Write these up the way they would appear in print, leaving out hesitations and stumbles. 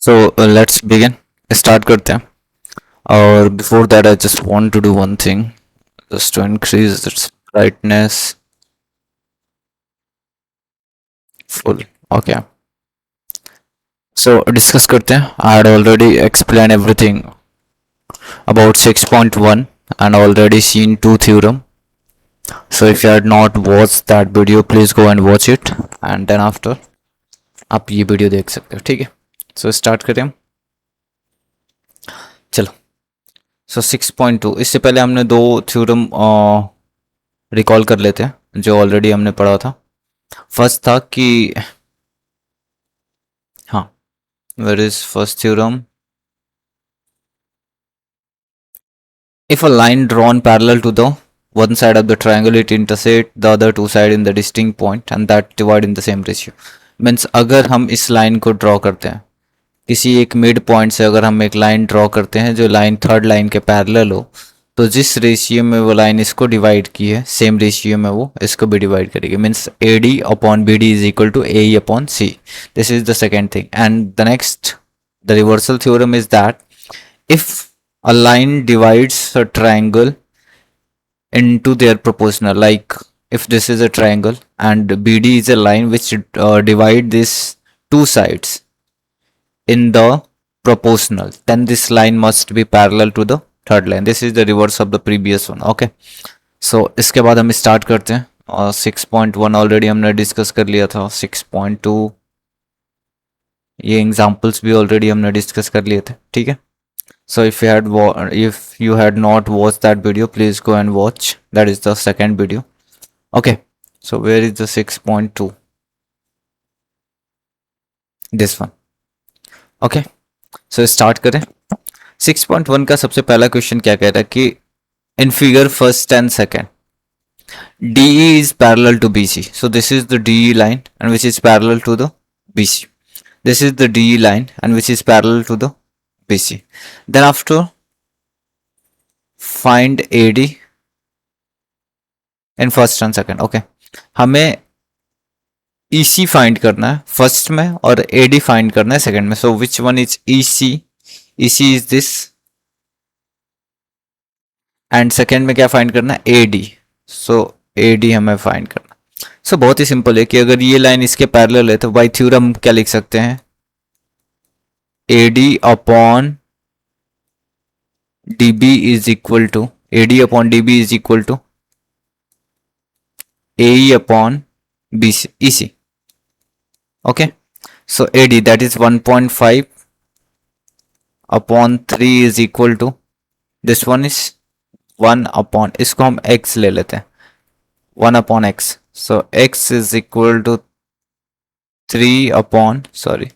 So let's begin. Start करते हैं. और before that, I just want to do one thing, just to increase its brightness full. Okay. So discuss करते हैं. I had already explained everything about 6.1 and already seen two theorem. So if you had not watched that video, please go and watch it. And then after, आप ये video देख सकते हो. ठीक है. So start करें हम. चलो. So 6.2 इससे पहले हमने दो थ्योरम रिकॉल कर लेते हैं जो ऑलरेडी हमने पढ़ा था. फर्स्ट था कि हाँ, where is first theorem. If a line drawn parallel to the one side of the triangle, it intersect the other two side in the distinct point and that divide in the same ratio. Means अगर हम इस line को draw करते हैं, किसी एक mid point से अगर हम एक लाइन ड्रॉ करते हैं जो लाइन थर्ड लाइन के पैरेलल हो, तो जिस रेशियो में वो लाइन इसको डिवाइड की है सेम रेशियो में वो इसको भी डिवाइड करेगी. Means A D upon B D is equal to A upon C. This is the second thing. And the next, the reversal theorem is that if a line divides a triangle into their proportional, like if this is a triangle and BD is a line which divide these two sides in the proportional, then this line must be parallel to the third line. This is the reverse of the previous one. Okay, so इसके बाद हम start करते हैं. और 6.1 already हमने discuss कर लिया था. 6.2 ये एग्जाम्पल्स भी ऑलरेडी हमने डिस्कस कर लिए थे. ठीक है. So if you had not watched that video, please go and watch. That is the second video. Okay. So where is the 6.2? This one. Okay. So start करें. 6.1 का सबसे पहला क्वेश्चन क्या कह रहा है कि in figure first and second, DE is parallel to BC. So this is the DE line and which is parallel to the BC. This is the DE line and which is parallel to the BC. Then after, find AD in first and second. Okay. हमें EC find करना है first में और AD find करना है second में. So which one is EC? EC is this. And second में क्या फाइंड करना है? AD. सो AD हमें फाइंड करना. सो बहुत ही सिंपल है कि अगर ये लाइन इसके पैरेलल है तो बाय थ्योरम क्या लिख सकते हैं? AD upon DB is equal to AD upon DB is equal to AE upon BC EC. Okay, so AD, that is 1.5 upon 3 is equal to, this one is 1 upon, इसको हम x ले लेते हैं, 1 upon x. So x is equal to 3 upon, sorry,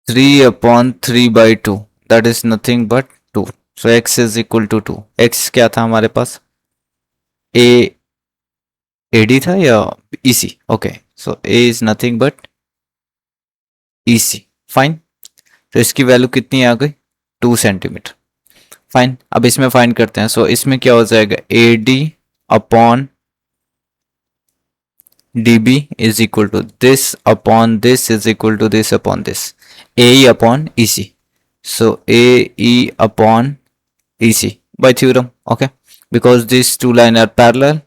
3 upon 3 by 2, that is nothing but 2. So x is equal to 2. x क्या था हमारे पास? a AD था या EC? Okay, so a is nothing but EC. Fine. तो इसकी value कितनी आ गई? 2 centimetre. Fine. अब इसमें फाइंड करते हैं. सो इसमें क्या हो जाएगा? AD upon DB is equal to this upon this is equal to this upon this. AE upon EC. So AE upon EC by theorem. Okay, because these two line are parallel.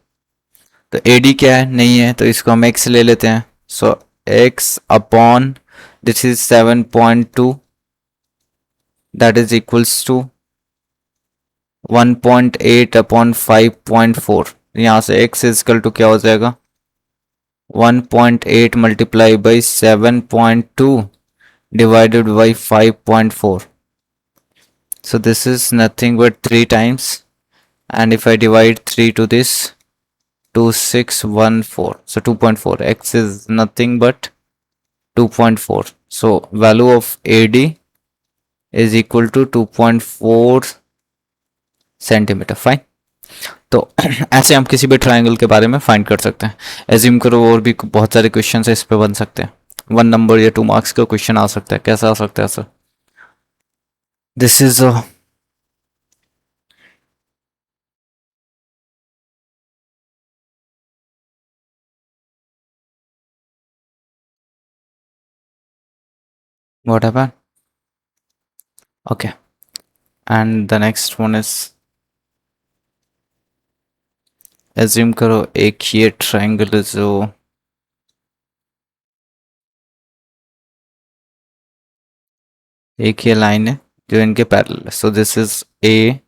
तो AD क्या है? नहीं है, तो इसको हम x ले लेते हैं. So x upon this is 7.2, that is equals to 1.8 upon 5.4. यहाँ से x इजकल टू क्या हो जाएगा? 1.8 multiply by 7.2 divided by 5.4. So this is nothing but 3 times, and if I divide 3 to this, 2614. So 2.4. X is nothing but 2.4. So value of AD is equal to 2.4 centimetre. Fine. तो ऐसे हम किसी भी triangle के बारे में find कर सकते हैं. एज्यूम करो और भी बहुत सारे क्वेश्चन इस पे बन सकते हैं. 1 नंबर या 2 मार्क्स का क्वेश्चन आ सकता है. कैसा आ सकता है sir? This is what happened? Okay, and the next one is, assume करो एक ये triangle है जो एक ये लाइन है जो इनके पैरेलल है. So this is A,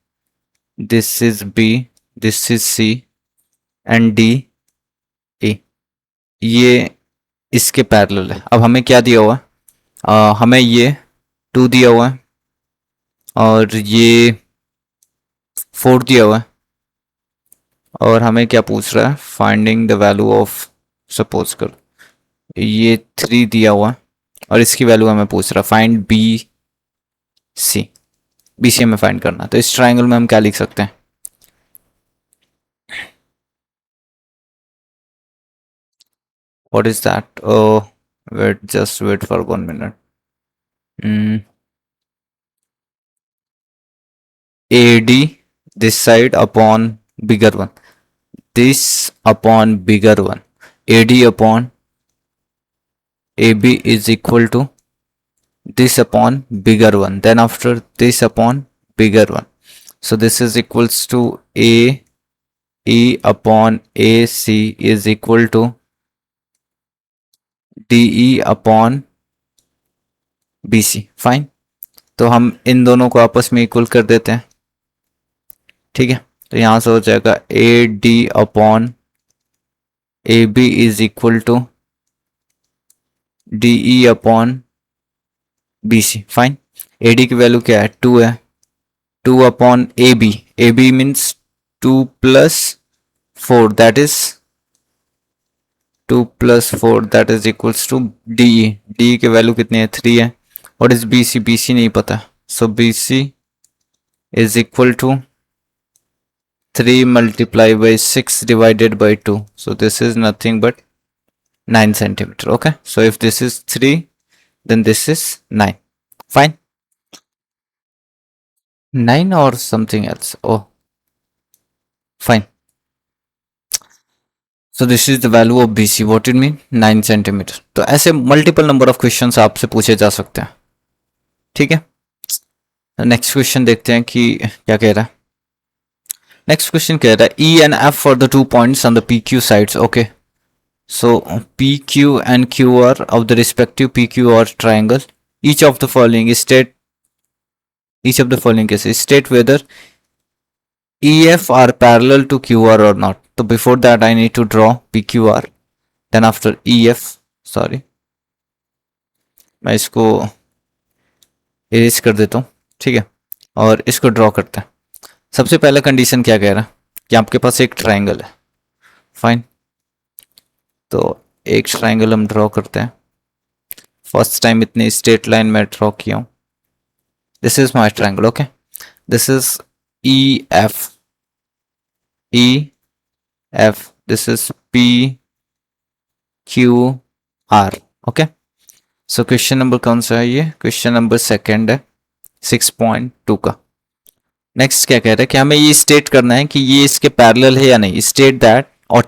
this is B, this is C and D A. ये इसके पैरेलल है. अब हमें क्या दिया हुआ है? हमें ये 2 दिया हुआ है और ये 4 दिया हुआ है और हमें क्या पूछ रहा है? Finding the value of, suppose कर ये 3 दिया हुआ है और इसकी वैल्यू हमें पूछ रहा है find B C. B C हमें फाइंड करना है. तो इस ट्राइंगल में हम क्या लिख सकते हैं? What is that? Wait, just wait for 1 minute. AD this side upon bigger one, this upon bigger one, AD upon AB is equal to this upon bigger one, then after this upon bigger one. So this is equals to AE upon AC is equal to DE upon BC. Fine. तो हम इन दोनों को आपस में equal कर देते हैं. ठीक है, तो यहां से हो जाएगा A D upon A B is equal to D E upon B C. Fine. A D की वैल्यू क्या है? 2 है. 2 upon A B means 2 plus 4, that is 2 plus 4 that is equals to D E. D की value कितनी है? 3 है. और इस बी सी नहीं पता. So B C is equal to 3 multiplied by 6 divided by 2. So this is nothing but 9 centimeter. Okay. So if this is 3, then this is 9. Fine. 9 or something else. Oh, fine. So this is the value of BC. What it mean? 9 centimeter. तो ऐसे multiple number of questions आपसे पूछे जा सकते हैं. ठीक है. Next question देखते हैं कि क्या कह रहा है. नेक्स्ट क्वेश्चन कह रहा है E and F for the 2 points on the PQ sides. Okay. So PQ and QR of the respective PQR triangle. Each of the following cases state whether EF are parallel to QR or not. So before that I need to draw PQR. Then after EF, sorry, मैं इसको erase कर देता हूँ. ठीक है, और इसको draw करते हैं. सबसे पहला कंडीशन क्या कह रहा है कि आपके पास एक ट्राइंगल है. फाइन. तो एक ट्राइंगल हम ड्रॉ करते हैं. फर्स्ट टाइम इतनी स्ट्रेट लाइन में ड्रॉ किया हूँ. This is my triangle. Okay, this is E F, this is P Q R. Okay, so question number कौन सा है? ये क्वेश्चन नंबर सेकंड है 6.2 का. नेक्स्ट क्या कह रहा है कि हमें ये स्टेट करना है कि ये इसके पैरेलल है या नहीं. स्टेट दैट, और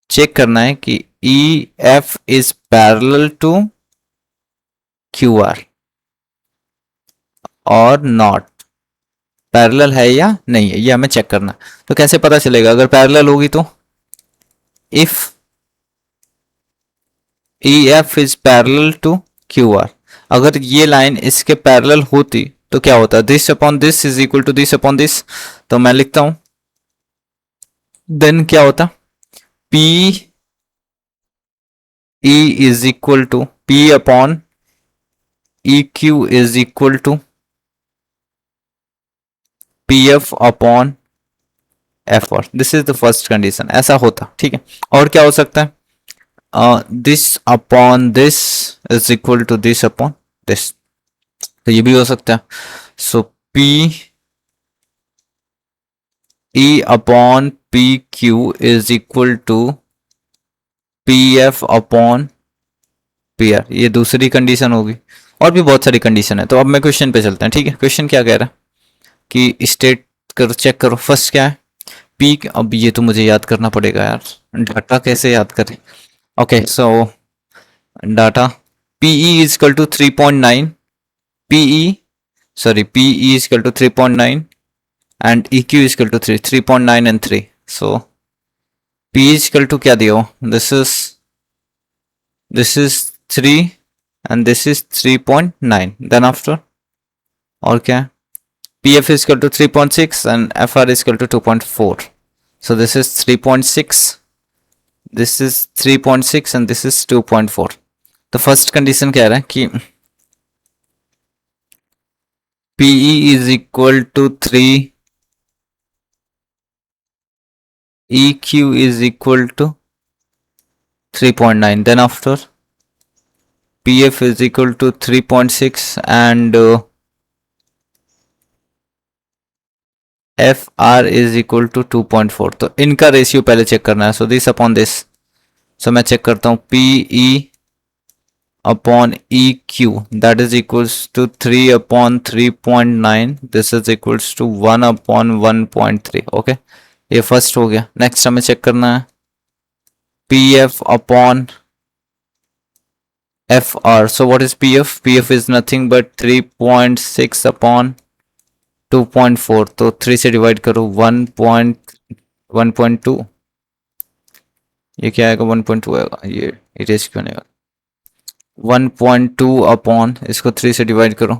चेक करना है कि E F is parallel to Q R और नॉट. पैरेलल है या नहीं है, ये हमें चेक करना है. तो कैसे पता चलेगा? अगर पैरेलल होगी तो if E F is parallel to Q R, अगर ये लाइन इसके पैरेलल होती तो क्या होता? This upon this is equal to this upon this. तो मैं लिखता हूं, देन क्या होता? P E is equal to P upon E Q is equal to P F upon F R. This is the first condition. ऐसा होता. ठीक है, और क्या हो सकता है? This upon this is equal to this upon this. तो ये भी हो सकता है. So P E upon P Q is equal to P F upon P R. ये दूसरी कंडीशन होगी. और भी बहुत सारी कंडीशन है. तो अब मैं क्वेश्चन पे चलते हैं. ठीक है, क्वेश्चन क्या कह रहा है कि स्टेट करो, चेक करो. फर्स्ट क्या है? पी. अब ये तो मुझे याद करना पड़ेगा यार, डाटा कैसे याद करें. Okay, so data PE is equal to 3.9. PE is equal to 3.9 and EQ is equal to 3.9 and 3. So P is equal to क्या दिया हो? This is 3 and this is 3.9. Then after और क्या है? PF is equal to 3.6 and FR is equal to 2.4. So this is 3.6, this is 3.6 and this is 2.4. तो first condition कह रहा है कि PE is equal to 3, EQ is equal to 3.9. Then after PF is equal to 3.6 and FR is equal to 2.4. तो इनका ratio पहले check करना है. So this upon this. So मैं चेक करता हूँ. PE upon EQ, that is equals to 3 upon 3.9. This is equals to 1 upon 1.3. Okay, ये first हो गया. नेक्स्ट हमें चेक करना है PF upon FR. So what is PF? PF is nothing but 3.6 upon 2.4. तो 3 से डिवाइड करो. 1.2. ये क्या आएगा? 1.2 आएगा. ये इरेज क्यों नहीं आएगा? 1.2 अपॉन, इसको 3 से डिवाइड करो,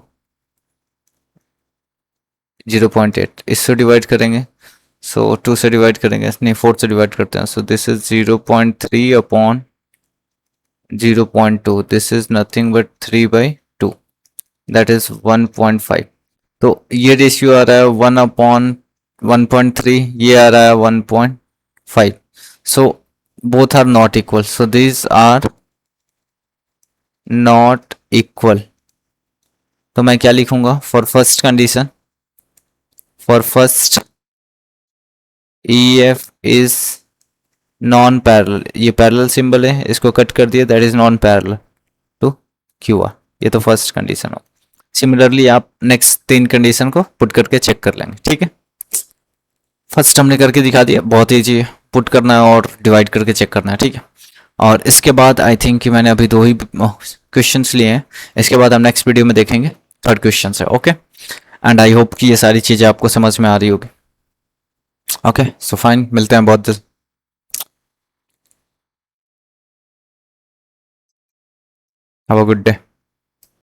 0.8. इससे डिवाइड करेंगे, सो 2 से डिवाइड करेंगे, नहीं 4 से डिवाइड करते हैं. सो this is 0.3 upon 0.2. This is nothing but 3/2, that is 1.5. तो ये रेशियो आ रहा है 1 अपॉन 1.3, ये आ रहा है 1.5. So both are not equal. So these are not equal. तो मैं क्या लिखूंगा for first condition? For first EF is non parallel. ये पैरेलल सिंबल है, इसको कट कर दिया, that is non parallel to QR. ये तो फर्स्ट कंडीशन हो. सिमिलरली आप नेक्स्ट 3 कंडीशन को पुट करके चेक कर लेंगे. ठीक है, फर्स्ट हमने करके दिखा दिया, बहुत ईजी है. पुट करना है और डिवाइड करके चेक करना है. ठीक है, और इसके बाद आई थिंक कि मैंने अभी 2 ही क्वेश्चंस लिए हैं. इसके बाद हम नेक्स्ट वीडियो में देखेंगे थर्ड क्वेश्चन है. ओके, एंड आई होप कि ये सारी चीज़ें आपको समझ में आ रही होगी. ओके, सो फाइन, मिलते हैं बहुत जल्द. Have a good day.